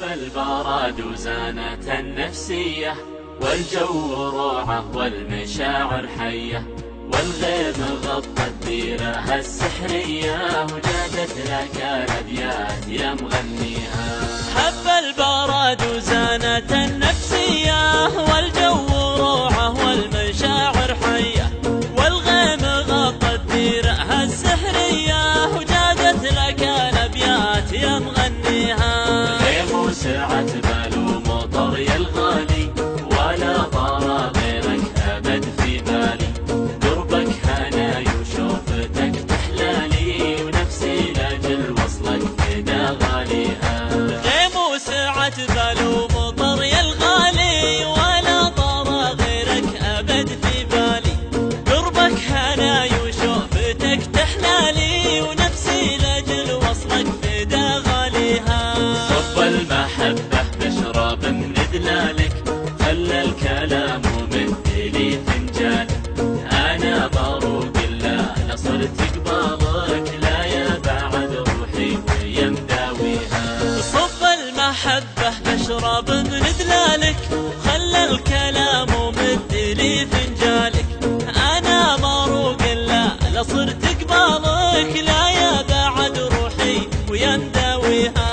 البرد وزانة النفسية، والجو روعة والمشاعر حية، والغيم غطى الديرة السحرية، وجادت لك الأبيات يا مغنيها. حب البرد وزانة النفسية، والجو روعة والمشاعر حية، والغيم غطى الديرة السحرية، وجادت لك الأبيات يا مغنيها. سعت بال ومطر يا الغالي، ولا طار غيرك أبد في بالي، قربك هناي وشوفتك تحلالي، ونفسي لاجل وصلك فدا غاليها. غيم سعت بال ومطر يا الغالي، ولا طار غيرك أبد في بالي، قربك هناي وشوفتك تحلالي، ونفسي لاجل وصلك فدا غاليها. صب المحبة بشرب من دلالك، خلى الكلام ممثلي فنجان، أنا بروق الله نصرت قبالك، لا يا بعد روحي ويا مداويها. صب المحبة بشرب من دلالك، خلى الكلام ممثلي فنجالك، أنا بروق الله نصرت قبالك، لا يا بعد روحي ويا مداويها.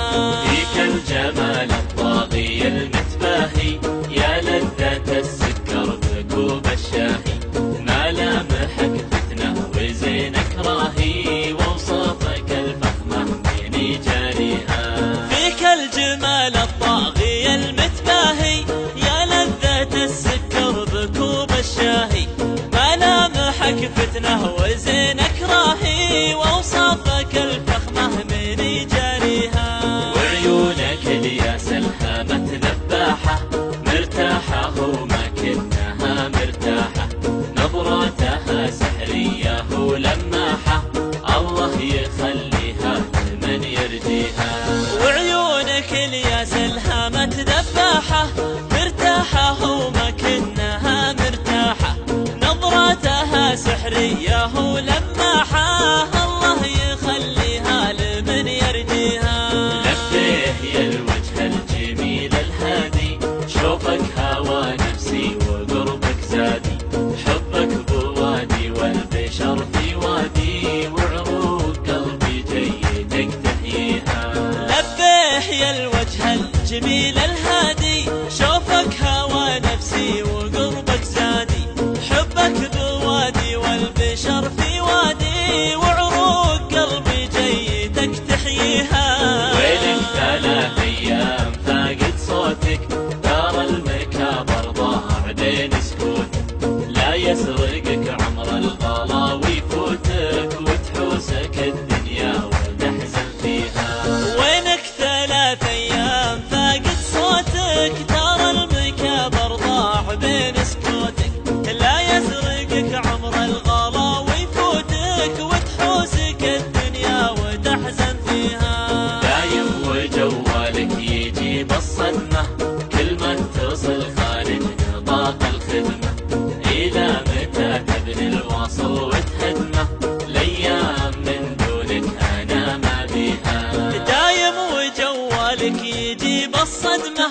الجمال الطاغي المتباهي، يا لذة السكر بكوب الشاهي، ملامحك فتنة وزينك راهي، ووصافك الفخمة من جاريها. فيك الجمال الطاغي المتباهي، يا لذة السكر بكوب الشاهي، ملامحك فتنة وزينك راهي، ووصافك الفخمة من جاريها. الياس الهامة ذباحة، مرتاحة وما كنها مرتاحة، نظراتها سحرية ولماحة، الله يخليها لمن يرجيها. وعيونك الياس الهامة ذباحة، مرتاحة وما كنها مرتاحة، نظراتها سحرية ولماحة، الله يخليها لمن يرجيها. شوفك هوى نفسي وقربك زادي، حبك بوادي والبشر في وادي، وعروق قلبي جيتك تحييها. لبيه يا الوجه الجميل الهادي، شوفك هوى نفسي وقربك زادي، حبك بوادي والبشر في وادي، وعروق قلبي جيتك تحييها. ويلك 3 أيام فاقد صوتك، المكابر ضاع بين سكوت، لا يسرقك عمر الغلا ويفوتك، وتحوسك الدنيا وتحزن فيها. وينك 3 أيام فاقد صوتك، ترى المكابر ضاع بين سكوتك، لا يسرقك عمر الغلا ويفوتك، وتحوسك الدنيا وتحزن فيها. دايم وجوالك يجيب الصدمة، كل ما اتصل خارج نطاق الخدمة، إلى متى تبني الواصل وتهدمه، الأيام من دونك أنا ما بيها. دايم وجوالك يجيب الصدمة،